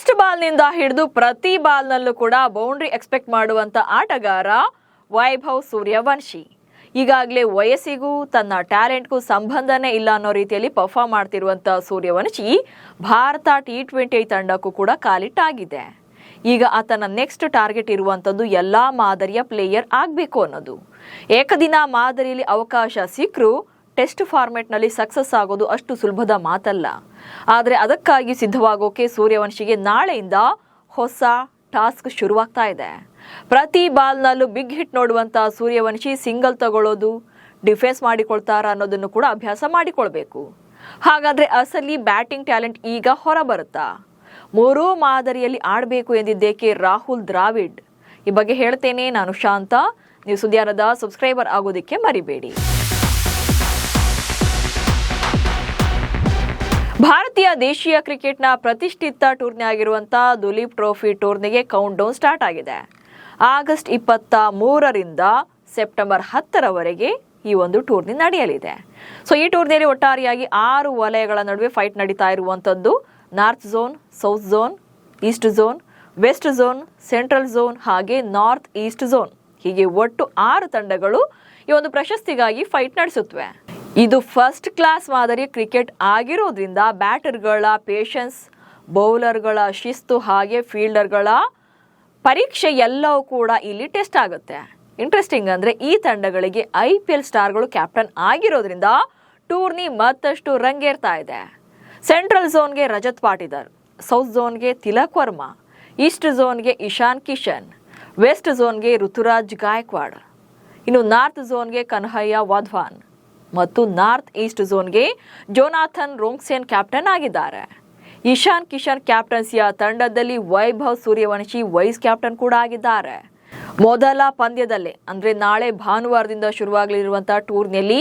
First ಬಾಲ್ನಿಂದ ಹಿಡಿದು ಪ್ರತಿ ಬಾಲ್ನಲ್ಲೂ ಕೂಡ ಬೌಂಡ್ರಿ ಎಕ್ಸ್ಪೆಕ್ಟ್ ಮಾಡುವಂತ ಆಟಗಾರ ವೈಭವ್ ಸೂರ್ಯವಂಶಿ. ಈಗಾಗಲೇ ವಯಸ್ಸಿಗೂ ತನ್ನ ಟ್ಯಾಲೆಂಟ್ಗೂ ಸಂಬಂಧನೇ ಇಲ್ಲ ಅನ್ನೋ ರೀತಿಯಲ್ಲಿ ಪರ್ಫಾರ್ಮ್ ಮಾಡ್ತಿರುವಂತ ಸೂರ್ಯವಂಶಿ ಭಾರತ T20 ತಂಡಕ್ಕೂ ಕೂಡ ಕಾಲಿಟ್ಟಾಗಿದೆ. ಈಗ ಆತನ ನೆಕ್ಸ್ಟ್ ಟಾರ್ಗೆಟ್ ಇರುವಂತದ್ದು ಎಲ್ಲಾ ಮಾದರಿಯ ಪ್ಲೇಯರ್ ಆಗಬೇಕು ಅನ್ನೋದು. ಏಕದಿನ ಮಾದರಿಯಲ್ಲಿ ಅವಕಾಶ ಸಿಕ್ಕರೂ ಟೆಸ್ಟ್ ಫಾರ್ಮೆಟ್ನಲ್ಲಿ ಸಕ್ಸಸ್ ಆಗೋದು ಅಷ್ಟು ಸುಲಭದ ಮಾತಲ್ಲ. ಆದರೆ ಅದಕ್ಕಾಗಿ ಸಿದ್ಧವಾಗೋಕೆ ಸೂರ್ಯವಂಶಿಗೆ ನಾಳೆಯಿಂದ ಹೊಸ ಟಾಸ್ಕ್ ಶುರುವಾಗ್ತಾ ಇದೆ. ಪ್ರತಿ ಬಾಲ್ನಲ್ಲೂ ಬಿಗ್ ಹಿಟ್ ನೋಡುವಂತ ಸೂರ್ಯವಂಶಿ ಸಿಂಗಲ್ ತಗೊಳ್ಳೋದು, ಡಿಫೆನ್ಸ್ ಮಾಡಿಕೊಳ್ತಾರ ಅನ್ನೋದನ್ನು ಕೂಡ ಅಭ್ಯಾಸ ಮಾಡಿಕೊಳ್ಬೇಕು. ಹಾಗಾದ್ರೆ ಅಸಲಿ ಬ್ಯಾಟಿಂಗ್ ಟ್ಯಾಲೆಂಟ್ ಈಗ ಹೊರ ಬರುತ್ತಾ? ಮೂರೂ ಮಾದರಿಯಲ್ಲಿ ಆಡಬೇಕು ಎಂದಿದ್ದೇಕೆ ರಾಹುಲ್ ದ್ರಾವಿಡ್? ಈ ಬಗ್ಗೆ ಹೇಳ್ತೇನೆ. ನಾನು ಶಾಂತ. ನೀವು ಸುದ್ದಿಯಾನದ ಸಬ್ಸ್ಕ್ರೈಬರ್ ಆಗೋದಕ್ಕೆ ಮರಿಬೇಡಿ. ಭಾರತೀಯ ದೇಶೀಯ ಕ್ರಿಕೆಟ್ನ ಪ್ರತಿಷ್ಠಿತ ಟೂರ್ನಿ ಆಗಿರುವಂತಹ ದುಲೀಪ್ ಟ್ರೋಫಿ ಟೂರ್ನಿಗೆ ಕೌಂಟ್ ಡೌನ್ ಸ್ಟಾರ್ಟ್ ಆಗಿದೆ. ಆಗಸ್ಟ್ 23ರಿಂದ ಸೆಪ್ಟೆಂಬರ್ 10ರವರೆಗೆ ಈ ಒಂದು ಟೂರ್ನಿ ನಡೆಯಲಿದೆ. ಸೊ ಈ ಟೂರ್ನಿಯಲ್ಲಿ ಒಟ್ಟಾರೆಯಾಗಿ 6 ವಲಯಗಳ ನಡುವೆ ಫೈಟ್ ನಡೀತಾ ಇರುವಂತದ್ದು. North zone, south zone, east zone, west zone, central zone ಹಾಗೆ ನಾರ್ತ್ ಈಸ್ಟ್ ಝೋನ್. ಹೀಗೆ ಒಟ್ಟು 6 ತಂಡಗಳು ಈ ಒಂದು ಪ್ರಶಸ್ತಿಗಾಗಿ ಫೈಟ್ ನಡೆಸುತ್ತವೆ. ಇದು ಫಸ್ಟ್ ಕ್ಲಾಸ್ ಮಾದರಿ ಕ್ರಿಕೆಟ್ ಆಗಿರೋದ್ರಿಂದ ಬ್ಯಾಟರ್ಗಳ ಪೇಷನ್ಸ್, ಬೌಲರ್ಗಳ ಶಿಸ್ತು ಹಾಗೆ ಫೀಲ್ಡರ್ಗಳ ಪರೀಕ್ಷೆ ಎಲ್ಲವೂ ಕೂಡ ಇಲ್ಲಿ ಟೆಸ್ಟ್ ಆಗುತ್ತೆ. ಇಂಟ್ರೆಸ್ಟಿಂಗ್ ಅಂದ್ರೆ ಈ ತಂಡಗಳಿಗೆ IPL ಸ್ಟಾರ್ಗಳು ಕ್ಯಾಪ್ಟನ್ ಆಗಿರೋದ್ರಿಂದ ಟೂರ್ನಿ ಮತ್ತಷ್ಟು ರಂಗೇರ್ತಾ ಇದೆ. ಸೆಂಟ್ರಲ್ ಝೋನ್ಗೆ ರಜತ್ ಪಾಟಿದಾರ್, ಸೌತ್ ಝೋನ್ಗೆ ತಿಲಕ್ ವರ್ಮಾ, ಈಸ್ಟ್ ಝೋನ್ಗೆ ಇಶಾನ್ ಕಿಶನ್, ವೆಸ್ಟ್ ಝೋನ್ಗೆ ಋತುರಾಜ್ ಗಾಯಕ್ವಾಡ್, ಇನ್ನು ನಾರ್ತ್ ಝೋನ್ಗೆ ಕನ್ಹಯ್ಯ ವಾಧ್ವಾನ್ ಮತ್ತು ನಾರ್ತ್ ಈಸ್ಟ್ ಝೋನ್ಗೆ ಜೋನಾಥನ್ ರೋಂಗ್ಸೆನ್ ಕ್ಯಾಪ್ಟನ್ ಆಗಿದ್ದಾರೆ. ಇಶಾನ್ ಕಿಶನ್ ಕ್ಯಾಪ್ಟನ್ಸಿಯ ತಂಡದಲ್ಲಿ ವೈಭವ್ ಸೂರ್ಯವಂಶಿ ವೈಸ್ ಕ್ಯಾಪ್ಟನ್ ಕೂಡ ಆಗಿದ್ದಾರೆ. ಮೊದಲ ಪಂದ್ಯದಲ್ಲೇ ಅಂದ್ರೆ ನಾಳೆ ಭಾನುವಾರದಿಂದ ಶುರುವಾಗಲಿರುವಂತಹ ಟೂರ್ನಿಯಲ್ಲಿ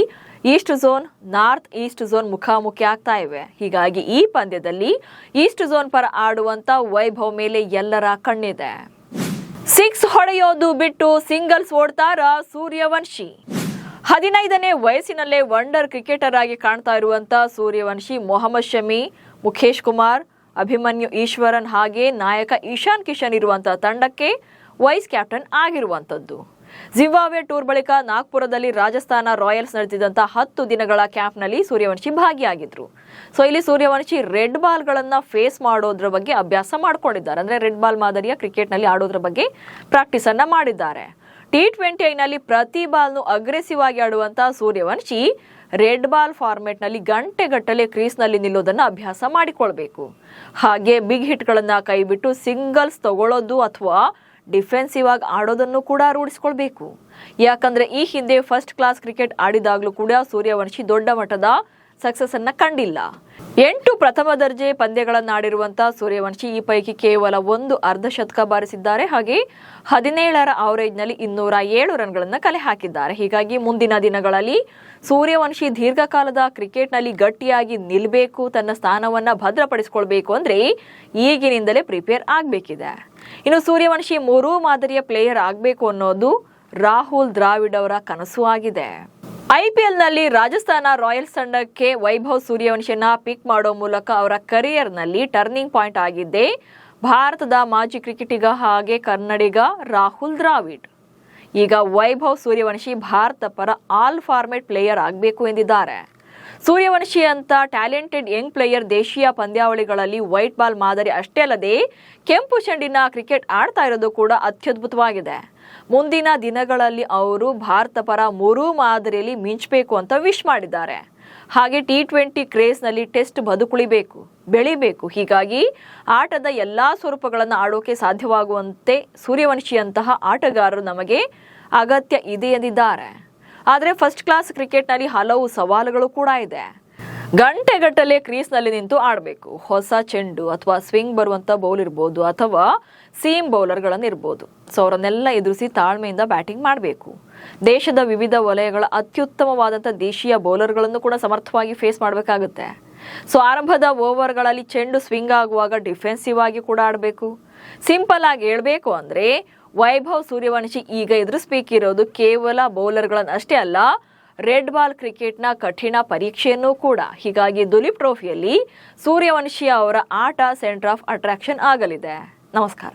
East zone, north east zone ಮುಖಾಮುಖಿ ಆಗ್ತಾ ಇವೆ. ಹೀಗಾಗಿ ಈ ಪಂದ್ಯದಲ್ಲಿ ಈಸ್ಟ್ ಝೋನ್ ಪರ ಆಡುವಂತ ವೈಭವ್ ಮೇಲೆ ಎಲ್ಲರ ಕಣ್ಣಿದೆ. 6 ಹೊಡೆಯೋದು ಬಿಟ್ಟು ಸಿಂಗಲ್ಸ್ ಓಡ್ತಾರ ಸೂರ್ಯವಂಶಿ. 15ನೇ ವಯಸ್ಸಿನಲ್ಲೇ ವಂಡರ್ ಕ್ರಿಕೆಟರ್ ಆಗಿ ಕಾಣ್ತಾ ಇರುವಂತ ಸೂರ್ಯವಂಶಿ ಮೊಹಮ್ಮದ್ ಶಮಿ, ಮುಖೇಶ್ ಕುಮಾರ್, ಅಭಿಮನ್ಯು ಈಶ್ವರನ್ ಹಾಗೆ ನಾಯಕ ಇಶಾನ್ ಕಿಶನ್ ಇರುವಂತಹ ತಂಡಕ್ಕೆ ವೈಸ್ ಕ್ಯಾಪ್ಟನ್ ಆಗಿರುವಂತದ್ದು. ಜಿಂಬಾಬ್ವೆ ಟೂರ್ ಬಳಿಕ ನಾಗ್ಪುರದಲ್ಲಿ ರಾಜಸ್ಥಾನ ರಾಯಲ್ಸ್ ನಡೆಸಿದಂತಹ 10 ದಿನಗಳ ಕ್ಯಾಂಪ್ನಲ್ಲಿ ಸೂರ್ಯವಂಶಿ ಭಾಗಿಯಾಗಿದ್ರು. ಸೊ ಇಲ್ಲಿ ಸೂರ್ಯವಂಶಿ ರೆಡ್ ಬಾಲ್ಗಳನ್ನ ಫೇಸ್ ಮಾಡೋದ್ರ ಬಗ್ಗೆ ಅಭ್ಯಾಸ ಮಾಡ್ಕೊಂಡಿದ್ದಾರೆ. ಅಂದ್ರೆ ರೆಡ್ ಬಾಲ್ ಮಾದರಿಯ ಕ್ರಿಕೆಟ್ ನಲ್ಲಿ ಆಡೋದ್ರ ಬಗ್ಗೆ ಪ್ರಾಕ್ಟೀಸ್ ಅನ್ನ ಮಾಡಿದ್ದಾರೆ. T20ನಲ್ಲಿ ಪ್ರತಿ ಬಾಲ್ನು ಅಗ್ರೆಸಿವ್ ಆಗಿ ಆಡುವಂತಹ ಸೂರ್ಯವಂಶಿ ರೆಡ್ ಬಾಲ್ ಫಾರ್ಮೆಟ್ ನಲ್ಲಿ ಗಂಟೆಗಟ್ಟಲೆ ಕ್ರೀಸ್ ನಲ್ಲಿ ನಿಲ್ಲೋದನ್ನ ಅಭ್ಯಾಸ ಮಾಡಿಕೊಳ್ಬೇಕು. ಹಾಗೆ ಬಿಗ್ ಹಿಟ್ ಗಳನ್ನ ಕೈಬಿಟ್ಟು ಸಿಂಗಲ್ಸ್ ತಗೊಳ್ಳೋದು ಅಥವಾ ಡಿಫೆನ್ಸಿವ್ ಆಗಿ ಆಡೋದನ್ನು ಕೂಡ ರೂಢಿಸಿಕೊಳ್ಬೇಕು. ಯಾಕಂದ್ರೆ ಈ ಹಿಂದೆ ಫಸ್ಟ್ ಕ್ಲಾಸ್ ಕ್ರಿಕೆಟ್ ಆಡಿದಾಗ್ಲೂ ಕೂಡ ಸೂರ್ಯವಂಶಿ ದೊಡ್ಡ ಮಟ್ಟದ ಸಕ್ಸಸ್ ಅನ್ನ ಕಂಡಿಲ್ಲ. 8 ಪ್ರಥಮ ದರ್ಜೆ ಪಂದ್ಯಗಳನ್ನಾಡಿರುವಂತಹ ಸೂರ್ಯವಂಶಿ ಈ ಪೈಕಿ ಕೇವಲ 1 ಅರ್ಧ ಶತಕ ಬಾರಿಸಿದ್ದಾರೆ. ಹಾಗೆ 17ರ ಅವರೇಜ್ ನಲ್ಲಿ 207 ರನ್ಗಳನ್ನ ಕಲೆ ಹಾಕಿದ್ದಾರೆ. ಹೀಗಾಗಿ ಮುಂದಿನ ದಿನಗಳಲ್ಲಿ ಸೂರ್ಯವಂಶಿ ದೀರ್ಘಕಾಲದ ಕ್ರಿಕೆಟ್ ನಲ್ಲಿ ಗಟ್ಟಿಯಾಗಿ ನಿಲ್ಬೇಕು, ತನ್ನ ಸ್ಥಾನವನ್ನ ಭದ್ರಪಡಿಸಿಕೊಳ್ಬೇಕು ಅಂದ್ರೆ ಈಗಿನಿಂದಲೇ ಪ್ರಿಪೇರ್ ಆಗ್ಬೇಕಿದೆ. ಇನ್ನು ಸೂರ್ಯವಂಶಿ 3 ಮಾದರಿಯ ಪ್ಲೇಯರ್ ಆಗ್ಬೇಕು ಅನ್ನೋದು ರಾಹುಲ್ ದ್ರಾವಿಡ್ ಅವರ ಕನಸು ಆಗಿದೆ. IPL ನಲ್ಲಿ ರಾಜಸ್ಥಾನ ರಾಯಲ್ಸ್ ತಂಡಕ್ಕೆ ವೈಭವ್ ಸೂರ್ಯವಂಶಿಯನ್ನ ಪಿಕ್ ಮಾಡೋ ಮೂಲಕ ಅವರ ಕರಿಯರ್ ನಲ್ಲಿ ಟರ್ನಿಂಗ್ ಪಾಯಿಂಟ್ ಆಗಿದ್ದೆ ಭಾರತದ ಮಾಜಿ ಕ್ರಿಕೆಟಿಗ ಹಾಗೆ ಕನ್ನಡಿಗ ರಾಹುಲ್ ದ್ರಾವಿಡ್. ಈಗ ವೈಭವ್ ಸೂರ್ಯವಂಶಿ ಭಾರತ ಪರ ಆಲ್ ಫಾರ್ಮೆಟ್ ಪ್ಲೇಯರ್ ಆಗಬೇಕು ಎಂದಿದ್ದಾರೆ. ಸೂರ್ಯವಂಶಿ ಅಂತ ಟ್ಯಾಲೆಂಟೆಡ್ ಯಂಗ್ ಪ್ಲೇಯರ್ ದೇಶೀಯ ಪಂದ್ಯಾವಳಿಗಳಲ್ಲಿ ವೈಟ್ ಬಾಲ್ ಮಾದರಿ ಅಷ್ಟೇ ಅಲ್ಲದೆ ಕೆಂಪು ಚೆಂಡಿನ ಕ್ರಿಕೆಟ್ ಆಡ್ತಾ ಇರೋದು ಕೂಡ ಅತ್ಯದ್ಭುತವಾಗಿದೆ. ಮುಂದಿನ ದಿನಗಳಲ್ಲಿ ಅವರು ಭಾರತ ಪರ 3 ಮಾದರಿಯಲ್ಲಿ ಮಿಂಚಬೇಕು ಅಂತ ವಿಶ್ ಮಾಡಿದ್ದಾರೆ. ಹಾಗೆ T20 ಕ್ರೇಸ್ ನಲ್ಲಿ ಟೆಸ್ಟ್ ಬದುಕುಳಿಬೇಕು, ಬೆಳಿಬೇಕು. ಹೀಗಾಗಿ ಆಟದ ಎಲ್ಲಾ ಸ್ವರೂಪಗಳನ್ನು ಆಡೋಕೆ ಸಾಧ್ಯವಾಗುವಂತೆ ಸೂರ್ಯವಂಶಿಯಂತಹ ಆಟಗಾರರು ನಮಗೆ ಅಗತ್ಯ ಇದೆ ಎಂದಿದ್ದಾರೆ. ಆದರೆ ಫಸ್ಟ್ ಕ್ಲಾಸ್ ಕ್ರಿಕೆಟ್ ನಲ್ಲಿ ಹಲವು ಸವಾಲುಗಳು ಕೂಡ ಇದೆ. ಗಂಟೆಗಟ್ಟಲೆ ಕ್ರೀಸ್ ನಲ್ಲಿ ನಿಂತು ಆಡಬೇಕು. ಹೊಸ ಚೆಂಡು ಅಥವಾ ಸ್ವಿಂಗ್ ಬರುವಂತ ಬೌಲ್ ಇರ್ಬೋದು ಅಥವಾ ಸೀಮ್ ಬೌಲರ್ಗಳನ್ನು ಇರ್ಬೋದು. ಸೊ ಅವರನ್ನೆಲ್ಲ ಎದುರಿಸಿ ತಾಳ್ಮೆಯಿಂದ ಬ್ಯಾಟಿಂಗ್ ಮಾಡಬೇಕು. ದೇಶದ ವಿವಿಧ ವಲಯಗಳ ಅತ್ಯುತ್ತಮವಾದಂಥ ದೇಶೀಯ ಬೌಲರ್ಗಳನ್ನು ಕೂಡ ಸಮರ್ಥವಾಗಿ ಫೇಸ್ ಮಾಡಬೇಕಾಗುತ್ತೆ. ಸೊ ಆರಂಭದ ಓವರ್ಗಳಲ್ಲಿ ಚೆಂಡು ಸ್ವಿಂಗ್ ಆಗುವಾಗ ಡಿಫೆನ್ಸಿವ್ ಆಗಿ ಕೂಡ ಆಡಬೇಕು. ಸಿಂಪಲ್ ಆಗಿ ಹೇಳ್ಬೇಕು ಅಂದ್ರೆ ವೈಭವ್ ಸೂರ್ಯವಂಶಿ ಈಗ ಎದುರಿಸಬೇಕಿರೋದು ಕೇವಲ ಬೌಲರ್ಗಳನ್ನು ಅಷ್ಟೇ ಅಲ್ಲ, ರೆಡ್ ಬಾಲ್ ಕ್ರಿಕೆಟ್ನ ಕಠಿಣ ಪರೀಕ್ಷೆಯನ್ನೂ ಕೂಡ. ಹೀಗಾಗಿ ದುಲೀಪ್ ಟ್ರೋಫಿಯಲ್ಲಿ ಸೂರ್ಯವಂಶಿ ಅವರ ಆಟ ಸೆಂಟರ್ ಆಫ್ ಅಟ್ರಾಕ್ಷನ್ ಆಗಲಿದೆ. ನಮಸ್ಕಾರ.